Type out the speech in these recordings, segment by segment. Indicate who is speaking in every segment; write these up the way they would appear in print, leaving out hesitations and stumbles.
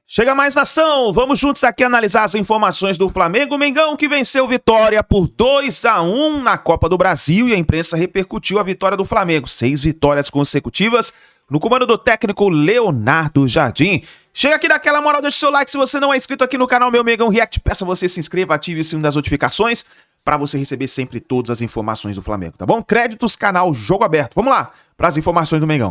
Speaker 1: Chega mais, nação! Vamos juntos aqui analisar as informações do Flamengo. Mengão que venceu Vitória por 2-1 na Copa do Brasil, e a imprensa repercutiu a vitória do Flamengo. 6 vitórias consecutivas no comando do técnico Leonardo Jardim. Chega aqui daquela moral, deixa o seu like se você não é inscrito aqui no canal Meu Mengão React. Peço a você se inscreva, ative o sininho das notificações para você receber sempre todas as informações do Flamengo, tá bom? Créditos, canal Jogo Aberto. Vamos lá para as informações do Mengão.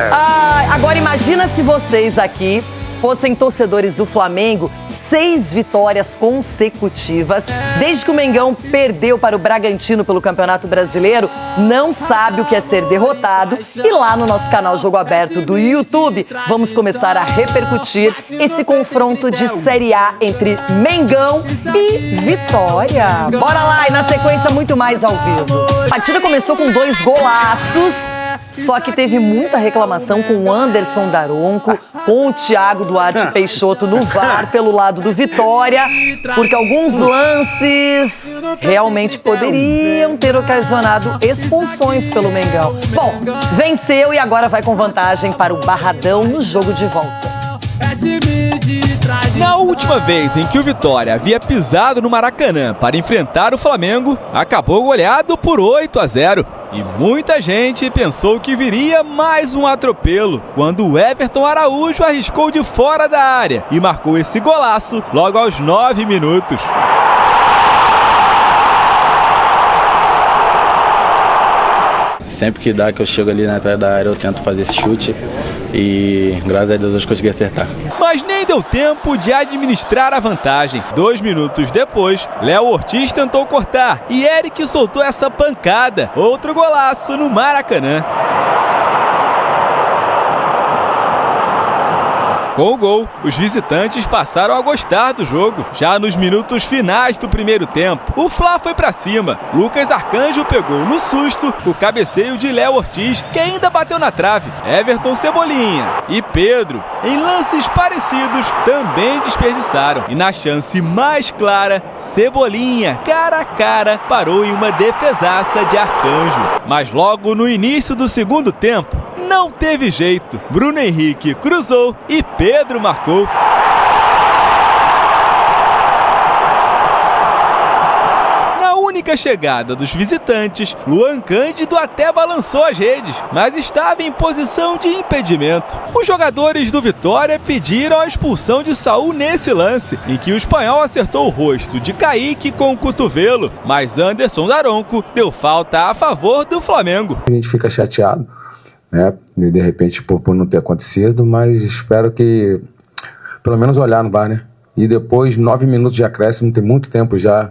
Speaker 2: Agora imagina se vocês aqui fossem torcedores do Flamengo, 6 vitórias consecutivas. Desde que o Mengão perdeu para o Bragantino pelo Campeonato Brasileiro, não sabe o que é ser derrotado. E lá no nosso canal Jogo Aberto do YouTube, vamos começar a repercutir esse confronto de Série A entre Mengão e Vitória. Bora lá, e na sequência muito mais ao vivo. A partida começou com 2 golaços, só que teve muita reclamação com o Anderson Daronco, com o Thiago Duarte Peixoto no VAR pelo lado do Vitória, porque alguns lances realmente poderiam ter ocasionado expulsões pelo Mengão. Bom, venceu e agora vai com vantagem para o Barradão no jogo de volta.
Speaker 3: Na última vez em que o Vitória havia pisado no Maracanã para enfrentar o Flamengo, acabou goleado por 8-0. E muita gente pensou que viria mais um atropelo, quando o Everton Araújo arriscou de fora da área e marcou esse golaço logo aos 9 minutos.
Speaker 4: Sempre que dá, que eu chego ali na entrada da área, eu tento fazer esse chute e graças a Deus eu consegui acertar.
Speaker 3: Mas nem deu tempo de administrar a vantagem. 2 minutos depois, Léo Ortiz tentou cortar e Eric soltou essa pancada. Outro golaço no Maracanã. Com o gol, os visitantes passaram a gostar do jogo. Já nos minutos finais do primeiro tempo, o Fla foi pra cima. Lucas Arcanjo pegou no susto o cabeceio de Léo Ortiz, que ainda bateu na trave. Everton Cebolinha e Pedro, em lances parecidos, também desperdiçaram. E na chance mais clara, Cebolinha, cara a cara, parou em uma defesaça de Arcanjo. Mas logo no início do segundo tempo, não teve jeito. Bruno Henrique cruzou e Pedro marcou. Na única chegada dos visitantes, Luan Cândido até balançou as redes, mas estava em posição de impedimento. Os jogadores do Vitória pediram a expulsão de Saul nesse lance, em que o espanhol acertou o rosto de Kaique com o cotovelo, mas Anderson Daronco deu falta a favor do Flamengo.
Speaker 5: A gente fica chateado, né, de repente por não ter acontecido, mas espero que pelo menos olhar no VAR, né? E depois 9 minutos de acréscimo, tem muito tempo já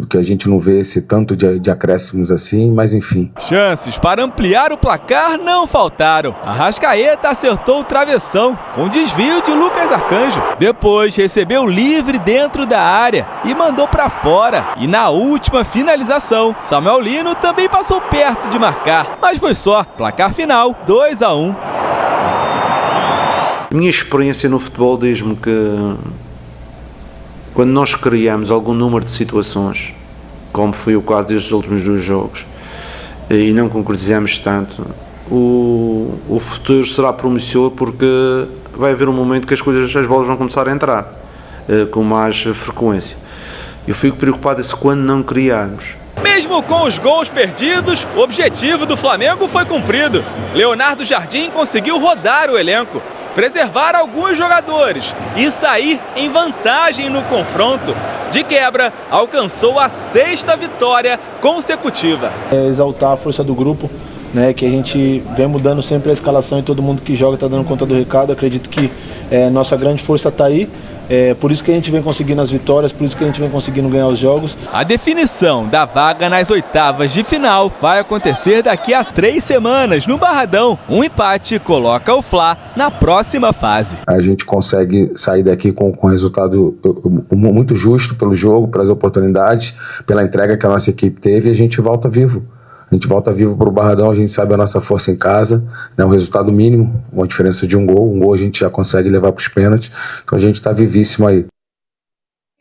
Speaker 5: que a gente não vê esse tanto de acréscimos assim, mas enfim.
Speaker 3: Chances para ampliar o placar não faltaram. Arrascaeta acertou o travessão com desvio de Lucas Arcanjo. Depois recebeu livre dentro da área e mandou para fora. E na última finalização, Samuel Lino também passou perto de marcar, mas foi só. Placar final 2-1.
Speaker 6: Minha experiência no futebol diz-me que quando nós criamos algum número de situações, como foi o caso destes últimos 2 jogos, e não concretizamos tanto, o futuro será promissor, porque vai haver um momento que as bolas vão começar a entrar com mais frequência. Eu fico preocupado se quando não criarmos.
Speaker 3: Mesmo com os gols perdidos, o objetivo do Flamengo foi cumprido. Leonardo Jardim conseguiu rodar o elenco, preservar alguns jogadores e sair em vantagem no confronto. De quebra, alcançou a 6ª vitória consecutiva.
Speaker 7: Exaltar a força do grupo, né, que a gente vem mudando sempre a escalação e todo mundo que joga está dando conta do recado. Acredito que nossa grande força está aí. Por isso que a gente vem conseguindo as vitórias, por isso que a gente vem conseguindo ganhar os jogos.
Speaker 3: A definição da vaga nas oitavas de final vai acontecer daqui a 3 semanas no Barradão. Um empate coloca o Fla na próxima fase.
Speaker 5: A gente consegue sair daqui com um resultado muito justo pelo jogo, pelas oportunidades, pela entrega que a nossa equipe teve, e a gente volta vivo. A gente volta vivo para o Barradão, a gente sabe a nossa força em casa, né, um resultado mínimo, uma diferença de um gol a gente já consegue levar para os pênaltis, então a gente está vivíssimo aí.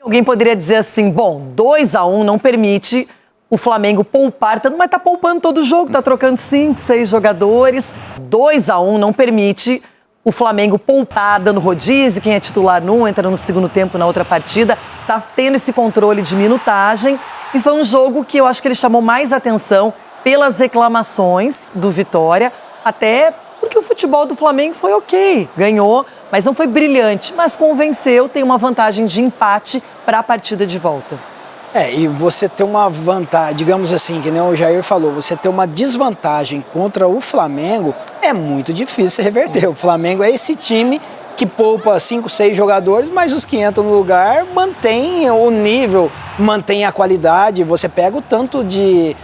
Speaker 2: Alguém poderia dizer assim, bom, 2-1 não permite o Flamengo poupar tanto, mas tá poupando todo o jogo, tá trocando 5, 6 jogadores. 2-1 não permite o Flamengo poupar, dando rodízio, quem é titular num, entra no segundo tempo na outra partida, tá tendo esse controle de minutagem. E foi um jogo que eu acho que ele chamou mais atenção pelas reclamações do Vitória, até porque o futebol do Flamengo foi ok, ganhou, mas não foi brilhante, mas convenceu, tem uma vantagem de empate para a partida de volta.
Speaker 8: E você ter uma vantagem, digamos assim, que nem o Jair falou, você ter uma desvantagem contra o Flamengo é muito difícil você reverter. Sim. O Flamengo é esse time que poupa 5, 6 jogadores, mas os que entram no lugar mantém o nível, mantém a qualidade. Você pega o tanto de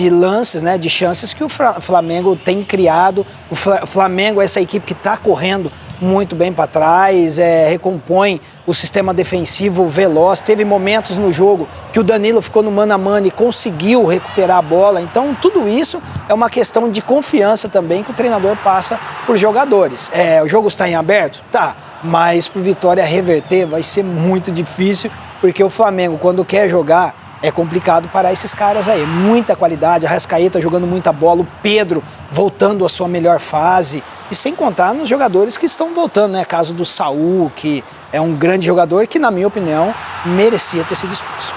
Speaker 8: lances, né, de chances que o Flamengo tem criado. O Flamengo é essa equipe que está correndo muito bem para trás, recompõe o sistema defensivo veloz. Teve momentos no jogo que o Danilo ficou no mano a mano e conseguiu recuperar a bola. Então, tudo isso é uma questão de confiança também que o treinador passa por jogadores. O jogo está em aberto? Tá, mas para o Vitória reverter vai ser muito difícil, porque o Flamengo, quando quer jogar, é complicado parar esses caras aí. Muita qualidade, a Arrascaeta jogando muita bola, o Pedro voltando à sua melhor fase. E sem contar nos jogadores que estão voltando, né? Caso do Saul, que é um grande jogador que, na minha opinião, merecia ter sido expulso.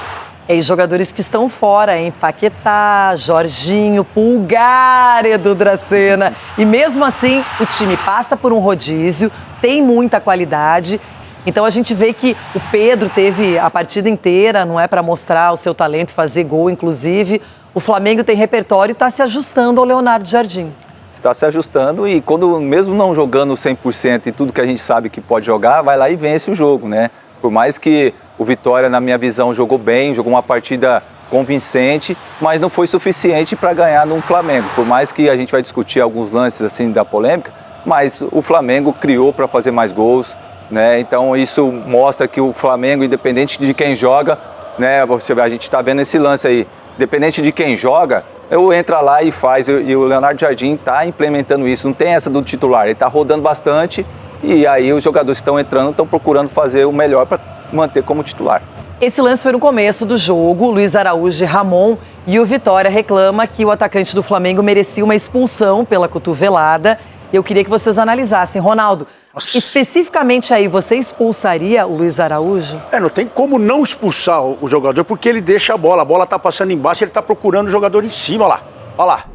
Speaker 2: E jogadores que estão fora, hein? Paquetá, Jorginho, Pulgar, Edu Dracena. E mesmo assim, o time passa por um rodízio, tem muita qualidade. Então a gente vê que o Pedro teve a partida inteira, não é, para mostrar o seu talento, fazer gol, inclusive. O Flamengo tem repertório e está se ajustando ao Leonardo Jardim.
Speaker 9: Está se ajustando e quando, mesmo não jogando 100% e tudo que a gente sabe que pode jogar, vai lá e vence o jogo, né? Por mais que o Vitória, na minha visão, jogou bem, jogou uma partida convincente, mas não foi suficiente para ganhar no Flamengo. Por mais que a gente vai discutir alguns lances assim da polêmica, mas o Flamengo criou para fazer mais gols, né? Então isso mostra que o Flamengo, independente de quem joga, né? A gente está vendo esse lance aí, independente de quem joga, eu entra lá e faz, e o Leonardo Jardim está implementando isso, não tem essa do titular, ele está rodando bastante e aí os jogadores que estão entrando estão procurando fazer o melhor para manter como titular.
Speaker 2: Esse lance foi no começo do jogo, Luiz Araújo e Ramon, e o Vitória reclama que o atacante do Flamengo merecia uma expulsão pela cotovelada. Eu queria que vocês analisassem. Ronaldo, especificamente aí, você expulsaria o Luiz Araújo?
Speaker 10: Não tem como não expulsar o jogador, porque ele deixa a bola tá passando embaixo, ele tá procurando o jogador em cima, olha lá.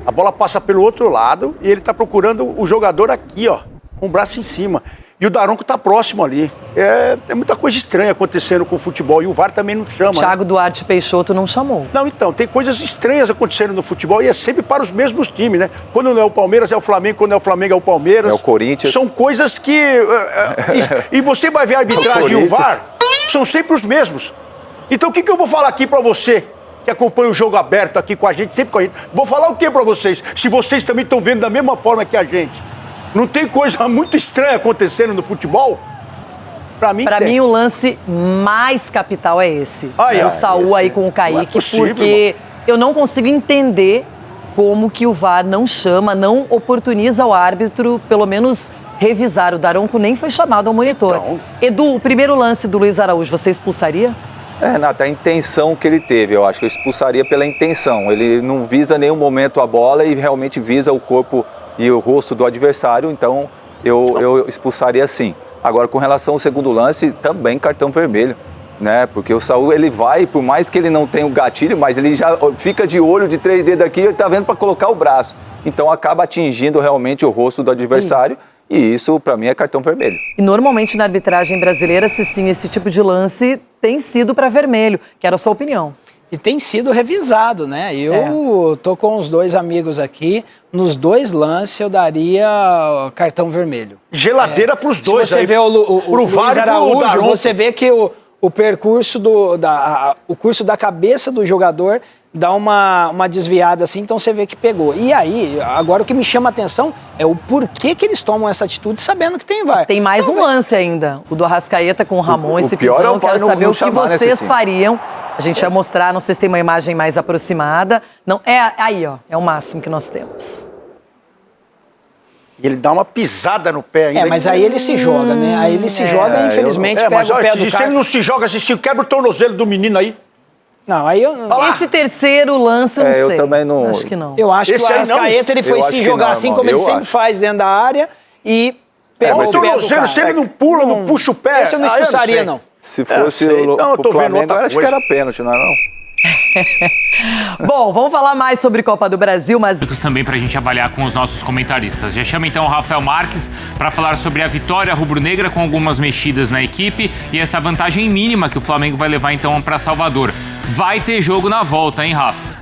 Speaker 10: A bola passa pelo outro lado e ele tá procurando o jogador aqui, ó, com o braço em cima. E o Daronco tá próximo ali. É muita coisa estranha acontecendo com o futebol. E o VAR também não chama.
Speaker 2: Thiago Duarte Peixoto não chamou.
Speaker 10: Não, então, tem coisas estranhas acontecendo no futebol e é sempre para os mesmos times, né? Quando não é o Palmeiras, é o Flamengo. Quando é o Flamengo, é o Palmeiras.
Speaker 9: É o Corinthians.
Speaker 10: São coisas que... e você vai ver a arbitragem e o VAR, são sempre os mesmos. Então, o que eu vou falar aqui para você, que acompanha o jogo aberto aqui com a gente, sempre com a gente? Vou falar o que para vocês, se vocês também estão vendo da mesma forma que a gente? Não tem coisa muito estranha acontecendo no futebol? Pra mim,
Speaker 2: o lance mais capital é esse. O Saul
Speaker 10: esse
Speaker 2: aí com o Kaique,
Speaker 10: possível,
Speaker 2: porque eu não consigo entender como que o VAR não chama, não oportuniza o árbitro, pelo menos revisar. O Daronco nem foi chamado ao monitor.
Speaker 10: Então...
Speaker 2: Edu, o primeiro lance do Luiz Araújo, você expulsaria?
Speaker 9: Renata, a intenção que ele teve, eu acho que eu expulsaria pela intenção. Ele não visa em nenhum momento a bola e realmente visa o corpo e o rosto do adversário, então eu expulsaria sim. Agora, com relação ao segundo lance, também cartão vermelho, né? Porque o Saul, ele vai, por mais que ele não tenha o gatilho, mas ele já fica de olho de 3 dedos aqui, ele tá vendo para colocar o braço. Então acaba atingindo realmente o rosto do adversário e isso, para mim, é cartão vermelho.
Speaker 2: E normalmente na arbitragem brasileira, se sim, esse tipo de lance tem sido para vermelho. Quero a sua opinião.
Speaker 8: E tem sido revisado, né? Eu tô com os dois amigos aqui, nos 2 lances eu daria cartão vermelho.
Speaker 10: Geladeira pros dois.
Speaker 8: Se você vê o Luiz Araújo, você vê que o percurso o curso da cabeça do jogador dá uma desviada assim, então você vê que pegou. E aí, agora o que me chama a atenção é o porquê que eles tomam essa atitude sabendo que tem VAR.
Speaker 2: Tem mais um lance ainda, o do Arrascaeta com o Ramon, esse
Speaker 9: pior
Speaker 2: pisão,
Speaker 9: é o VAR
Speaker 2: quero saber o que vocês
Speaker 9: sim.
Speaker 2: fariam. A gente vai mostrar, não sei se tem uma imagem mais aproximada. Não, aí, ó, é o máximo que nós temos.
Speaker 10: E ele dá uma pisada no pé ainda.
Speaker 8: Mas aí ele se joga, né? Aí ele se joga e infelizmente pega o pé do cara.
Speaker 10: Se ele não se joga, se quebra o tornozelo do menino aí.
Speaker 8: Não, aí eu...
Speaker 2: Esse terceiro lance, eu não sei.
Speaker 9: Eu também não...
Speaker 2: Acho que não.
Speaker 8: Eu acho que o Arrascaeta, ele foi se jogar assim como ele sempre faz dentro da área e
Speaker 10: O tornozelo, se ele não pula, não puxa o pé...
Speaker 8: Esse eu não expulsaria, não.
Speaker 9: Se fosse o Flamengo, eu acho que era pênalti, não é não?
Speaker 2: Bom, vamos falar mais sobre Copa do Brasil, mas...
Speaker 11: Também para a gente avaliar com os nossos comentaristas. Já chama então o Rafael Marques para falar sobre a vitória rubro-negra com algumas mexidas na equipe e essa vantagem mínima que o Flamengo vai levar então para Salvador. Vai ter jogo na volta, hein, Rafa?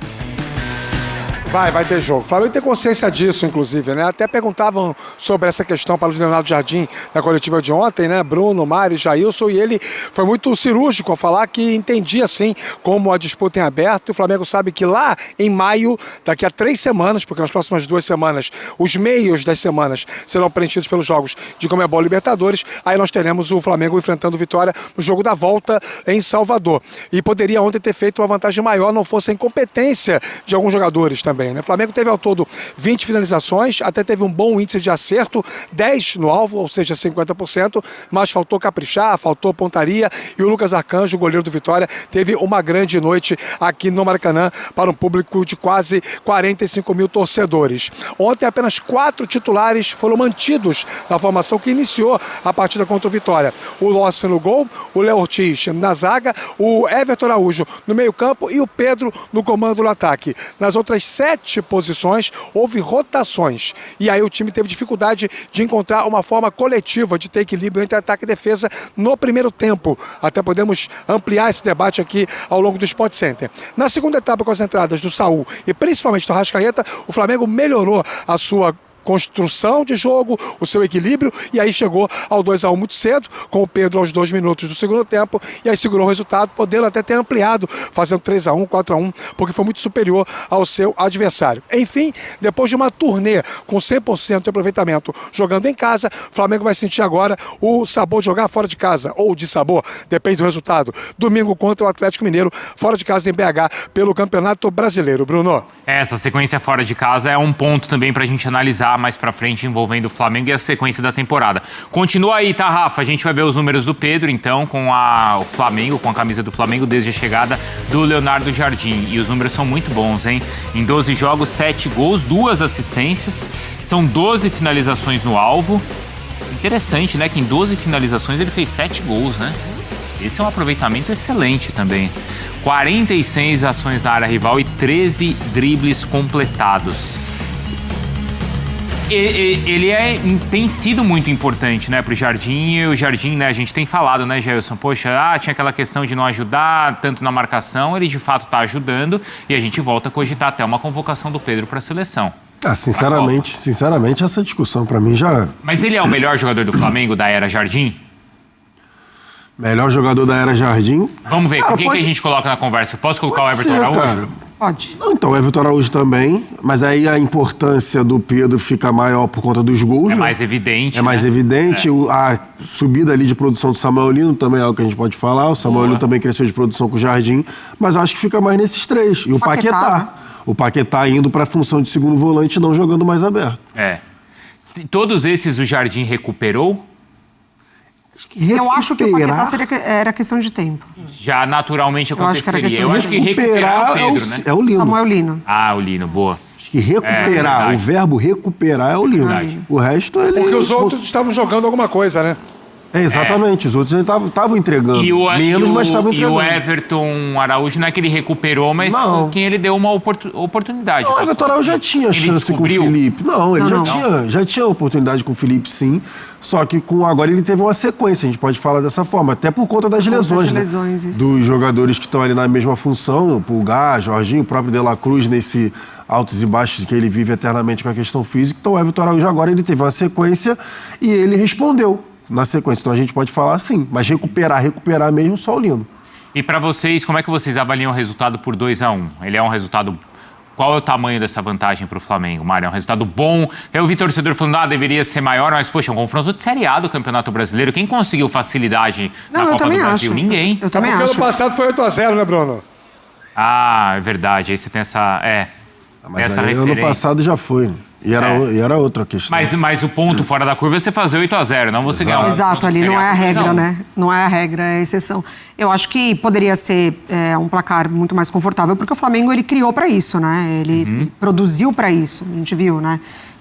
Speaker 12: Vai ter jogo. O Flamengo tem consciência disso, inclusive, né? Até perguntavam sobre essa questão para o Leonardo Jardim na coletiva de ontem, né? Bruno, Mário, Jailson, e ele foi muito cirúrgico ao falar que entendia, sim, como a disputa em aberto. O Flamengo sabe que lá em maio, daqui a 3 semanas, porque nas próximas 2 semanas, os meios das semanas serão preenchidos pelos jogos de Conmebol Libertadores, aí nós teremos o Flamengo enfrentando o Vitória no jogo da volta em Salvador. E poderia ontem ter feito uma vantagem maior, não fosse a incompetência de alguns jogadores também. O Flamengo teve ao todo 20 finalizações, até teve um bom índice de acerto, 10 no alvo, ou seja, 50%, mas faltou caprichar, faltou pontaria, e o Lucas Arcanjo, o goleiro do Vitória, teve uma grande noite aqui no Maracanã para um público de quase 45 mil torcedores. Ontem apenas 4 titulares foram mantidos na formação que iniciou a partida contra o Vitória. O Lossi no gol, o Léo Ortiz na zaga, o Everton Araújo no meio-campo e o Pedro no comando do ataque. Nas outras 7 posições houve rotações e aí o time teve dificuldade de encontrar uma forma coletiva de ter equilíbrio entre ataque e defesa no primeiro tempo. Até podemos ampliar esse debate aqui ao longo do Sport Center. Na segunda etapa, com as entradas do Saúl e principalmente do Arrascaeta, o Flamengo melhorou a sua construção de jogo, o seu equilíbrio, e aí chegou ao 2-1 muito cedo, com o Pedro aos 2 minutos do segundo tempo, e aí segurou o resultado, podendo até ter ampliado, fazendo 3-1, 4-1, porque foi muito superior ao seu adversário. Enfim, depois de uma turnê com 100% de aproveitamento jogando em casa, o Flamengo vai sentir agora o sabor de jogar fora de casa, ou de sabor, depende do resultado. Domingo contra o Atlético Mineiro, fora de casa em BH, pelo Campeonato Brasileiro. Bruno?
Speaker 11: Essa sequência fora de casa é um ponto também pra gente analisar mais pra frente envolvendo o Flamengo e a sequência da temporada. Continua aí, tá, Rafa? A gente vai ver os números do Pedro, então, com o Flamengo, com a camisa do Flamengo desde a chegada do Leonardo Jardim. E os números são muito bons, hein? Em 12 jogos, 7 gols, 2 assistências, são 12 finalizações no alvo. Interessante, né? Que em 12 finalizações ele fez 7 gols, né? Esse é um aproveitamento excelente também. 46 ações na área rival e 13 dribles completados. Ele tem sido muito importante, né, pro Jardim, e o Jardim, né, a gente tem falado, né, Gelson, poxa, tinha aquela questão de não ajudar tanto na marcação, ele de fato tá ajudando, e a gente volta a cogitar até uma convocação do Pedro pra seleção.
Speaker 13: Sinceramente, essa discussão pra mim já...
Speaker 11: Mas ele é o melhor jogador do Flamengo da era Jardim?
Speaker 13: Melhor jogador da era Jardim?
Speaker 11: Vamos ver, com quem que a gente coloca na conversa? Posso colocar o Everton Araújo? Cara.
Speaker 13: Pode. Então, o Everton Araújo também, mas aí a importância do Pedro fica maior por conta dos gols.
Speaker 11: É mais evidente.
Speaker 13: É mais evidente. A subida ali de produção do Samuel Lino também é algo que a gente pode falar. O Samuel Lino também cresceu de produção com o Jardim, mas eu acho que fica mais nesses 3. E o Paquetá. O Paquetá indo para a função de segundo volante e não jogando mais aberto.
Speaker 11: Todos esses o Jardim recuperou?
Speaker 14: Eu acho que o Paquetá era questão de tempo.
Speaker 11: Já naturalmente aconteceria.
Speaker 14: Eu acho que
Speaker 13: recuperar é o Pedro, né? É o Lino.
Speaker 14: Samuel Lino.
Speaker 11: O Lino, boa.
Speaker 13: Acho que recuperar, o verbo recuperar é o Lino. O resto ele...
Speaker 12: Porque os outros estavam jogando alguma coisa, né?
Speaker 13: Exatamente, os outros estavam entregando. Menos, mas estavam entregando.
Speaker 11: E o Everton Araújo não é que ele recuperou, mas quem ele deu uma oportunidade.
Speaker 13: Não, o Everton Araújo já tinha chance com o Felipe. Não, ele já tinha oportunidade com o Felipe, sim. Só que agora ele teve uma sequência, a gente pode falar dessa forma, até por conta das lesões, né? Dos jogadores que estão ali na mesma função, o Pulgar, Jorginho, o próprio De La Cruz, nesse altos e baixos que ele vive eternamente com a questão física. Então o Everton Araújo agora ele teve uma sequência e ele respondeu na sequência. Então a gente pode falar assim, mas recuperar mesmo só o Lino.
Speaker 11: E para vocês, como é que vocês avaliam o resultado por 2-1? Ele é um resultado... Qual é o tamanho dessa vantagem para o Flamengo, Mário? É um resultado bom? Eu vi torcedor falando, deveria ser maior, mas, poxa, é um confronto de Série A do Campeonato Brasileiro. Quem conseguiu facilidade na Copa do Brasil? Ninguém.
Speaker 14: Eu também acho.
Speaker 12: Porque ano passado foi 8-0, né, Bruno?
Speaker 11: É verdade. Aí você tem essa...
Speaker 13: Mas
Speaker 11: essa
Speaker 13: aí, ano passado já foi, né? E era outra questão.
Speaker 11: Mas o ponto fora da curva é você fazer 8-0, não você ganhar.
Speaker 14: Exato, ali não é a regra, né? Não é a regra, é a exceção. Eu acho que poderia ser um placar muito mais confortável, porque o Flamengo ele criou para isso, né? Ele produziu para isso, a gente viu, né?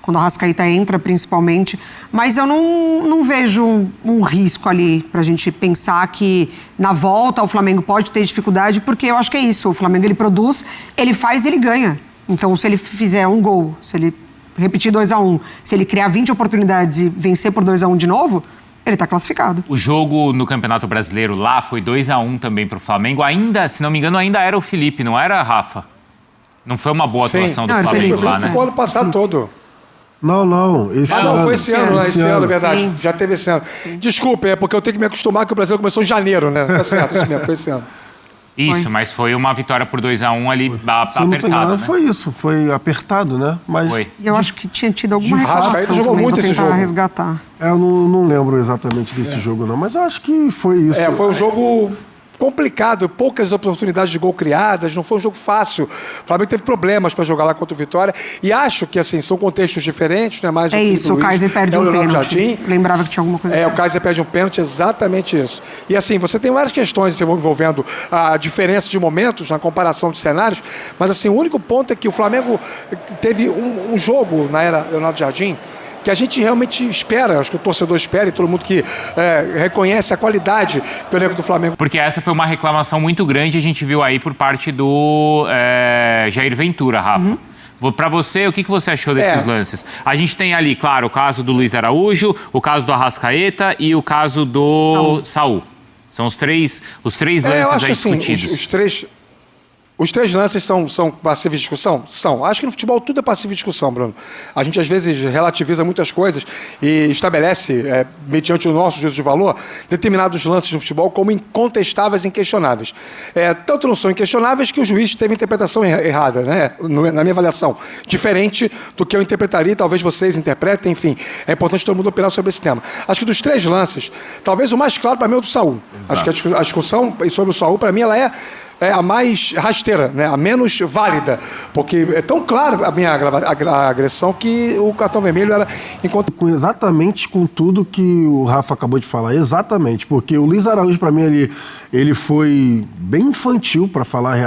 Speaker 14: quando a Arrascaeta entra principalmente, mas eu não vejo um risco ali pra gente pensar que na volta o Flamengo pode ter dificuldade, porque eu acho que é isso, o Flamengo ele produz, ele faz e ele ganha. Então se ele fizer um gol, se ele repetir 2-1, se ele criar 20 oportunidades e vencer por 2-1 de novo, ele tá classificado.
Speaker 11: O jogo no Campeonato Brasileiro lá foi 2-1 também pro Flamengo, ainda, se não me engano, ainda era o Felipe, não era, Rafa? Não foi uma boa atuação do Flamengo lá, né?
Speaker 12: Ficou ano passado todo.
Speaker 13: Não. Esse ano.
Speaker 12: Foi esse ano, é verdade.
Speaker 14: Sim.
Speaker 12: Já teve esse ano. Desculpa, é porque eu tenho que me acostumar que o Brasil começou em janeiro, né? Tá certo, isso mesmo, foi esse ano.
Speaker 11: Isso, mas foi uma vitória por 2-1 ali apertada, né?
Speaker 13: Foi isso, foi apertado, né? Mas
Speaker 11: foi.
Speaker 14: E eu acho que tinha tido alguma
Speaker 12: Arrascaeta
Speaker 14: reclamação
Speaker 12: jogou
Speaker 14: também,
Speaker 12: muito
Speaker 14: vou
Speaker 12: esse
Speaker 14: tentar
Speaker 12: jogo.
Speaker 14: resgatar.
Speaker 13: eu não lembro exatamente desse jogo, não. Mas eu acho que foi isso.
Speaker 12: Foi um jogo complicado, poucas oportunidades de gol criadas, não foi um jogo fácil. O Flamengo teve problemas para jogar lá contra o Vitória e acho que, assim, são contextos diferentes, né? Mais
Speaker 14: isso, o Kaiser perde um pênalti. Lembrava que tinha alguma coisa assim.
Speaker 12: O Kaiser perde um pênalti, exatamente isso. E assim, você tem várias questões envolvendo a diferença de momentos na comparação de cenários, mas assim, o único ponto é que o Flamengo teve um jogo na era Leonardo Jardim que a gente realmente espera, acho que o torcedor espera e todo mundo que reconhece a qualidade do elenco do Flamengo.
Speaker 11: Porque essa foi uma reclamação muito grande, a gente viu aí por parte do Jair Ventura, Rafa. Para você, o que você achou desses lances? A gente tem ali, claro, o caso do Luiz Araújo, o caso do Arrascaeta e o caso do Saul. São os três lances aí discutidos.
Speaker 12: Assim, os três lances são passíveis de discussão? São. Acho que no futebol tudo é passível de discussão, Bruno. A gente, às vezes, relativiza muitas coisas e estabelece, mediante o nosso juízo de valor, determinados lances no futebol como incontestáveis e inquestionáveis. Tanto não são inquestionáveis que o juiz teve interpretação errada, né? Na minha avaliação. Diferente do que eu interpretaria, talvez vocês interpretem, enfim. É importante todo mundo opinar sobre esse tema. Acho que dos três lances, talvez o mais claro para mim é o do Saul. Exato. Acho que a discussão sobre o Saul, para mim, ela é a mais rasteira, né? A menos válida, porque é tão claro a minha agressão que o cartão vermelho era...
Speaker 13: Exatamente com tudo que o Rafa acabou de falar, exatamente, porque o Luiz Araújo, para mim, ele foi bem infantil, para falar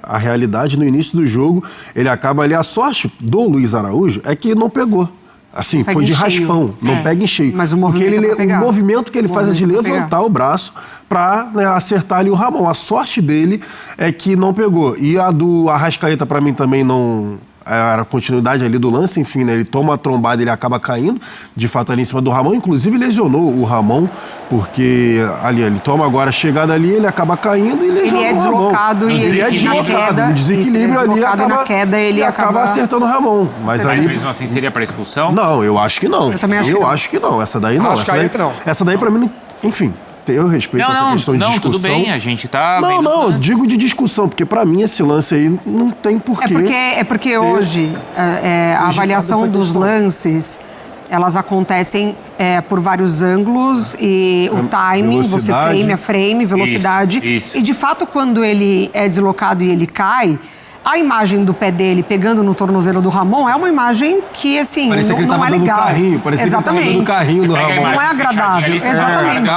Speaker 13: a realidade, no início do jogo, ele acaba ali, a sorte do Luiz Araújo é que não pegou. Assim, foi de raspão, não pega em cheio.
Speaker 14: Mas o movimento
Speaker 13: que ele faz é de levantar o braço para acertar ali o Ramon. A sorte dele é que não pegou. E a do Arrascaeta, para mim, também não... Era a continuidade ali do lance, enfim, né? Ele toma a trombada e ele acaba caindo, de fato, ali em cima do Ramon. Inclusive, lesionou o Ramon, porque ali ele toma agora a chegada ali, ele acaba caindo e lesionou
Speaker 14: ele é deslocado
Speaker 13: o Ramon.
Speaker 14: E ele é deslocado.
Speaker 13: No desequilíbrio ali,
Speaker 14: na queda, ele acaba
Speaker 13: acertando o Ramon. Mas ali...
Speaker 11: mesmo assim seria para expulsão?
Speaker 13: Não, eu acho que não.
Speaker 14: Eu também acho que
Speaker 13: não. Essa daí não. Essa daí para mim, enfim... Eu respeito essa questão de discussão.
Speaker 11: Não, tudo bem, a gente tá...
Speaker 13: Não, eu digo de discussão, porque pra mim esse lance aí não tem porquê.
Speaker 14: É porque hoje a avaliação dos lances, elas acontecem por vários ângulos e o timing, você frame a frame, velocidade. Isso. E de fato, quando ele é deslocado e ele cai, a imagem do pé dele pegando no tornozelo do Ramon é uma imagem que, assim, não é legal. Exatamente.
Speaker 13: No carrinho do Ramon.
Speaker 14: Não é agradável. Exatamente.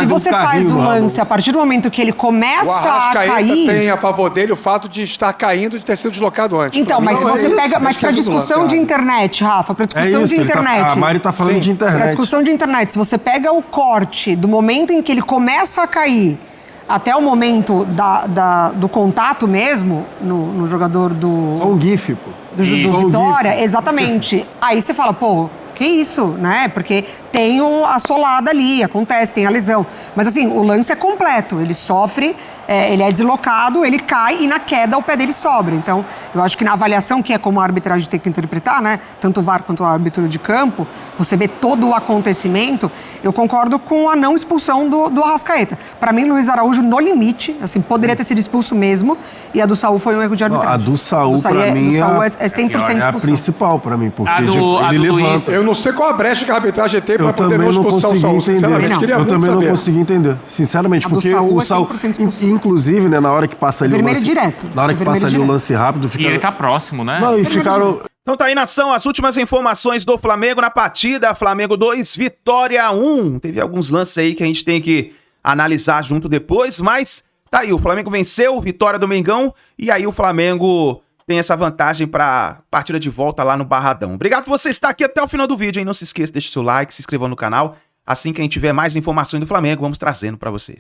Speaker 14: Se você faz o lance a partir do momento que ele começa a cair...
Speaker 12: tem a favor dele o fato de estar caindo e de ter sido deslocado antes.
Speaker 14: Então, mas se você pega... Mas para discussão de internet, Rafa, para discussão de internet...
Speaker 13: A Mari tá falando de internet.
Speaker 14: Para discussão de internet, se você pega o corte do momento em que ele começa a cair até o momento do contato mesmo, no jogador do...
Speaker 13: Só um gif, pô.
Speaker 14: Do Vitória, exatamente. Aí você fala, pô, que isso, né? Porque tem a solada ali, acontece, tem a lesão. Mas assim, o lance é completo, ele sofre, ele é deslocado, ele cai e na queda o pé dele sobra. Então, eu acho que na avaliação, que é como a arbitragem tem que interpretar, né? Tanto o VAR quanto o árbitro de campo, você vê todo o acontecimento, eu concordo com a não expulsão do Arrascaeta. Para mim, Luiz Araújo, no limite, assim, poderia ter sido expulso mesmo, e a do Saul foi um erro de arbitragem.
Speaker 13: A do Saul, para mim,
Speaker 14: é 100% expulsão.
Speaker 13: É a principal para mim, porque
Speaker 11: ele levanta.
Speaker 12: Eu não sei qual a brecha que a arbitragem tem para poder não expulsar o Saul, sinceramente.
Speaker 13: Eu também não consegui entender, sinceramente, porque o Saul, inclusive, né, na hora que passa ali
Speaker 14: vermelho direto.
Speaker 13: Na hora que passa ali o lance rápido,
Speaker 11: E ele tá próximo, né?
Speaker 13: Não, e ficaram...
Speaker 1: Então tá aí, nação, as últimas informações do Flamengo na partida. Flamengo 2, Vitória 1. Teve alguns lances aí que a gente tem que analisar junto depois, mas tá aí, o Flamengo venceu, vitória do Mengão, e aí o Flamengo tem essa vantagem para partida de volta lá no Barradão. Obrigado por você estar aqui até o final do vídeo, hein? Não se esqueça, deixe seu like, se inscreva no canal. Assim que a gente tiver mais informações do Flamengo, vamos trazendo para vocês.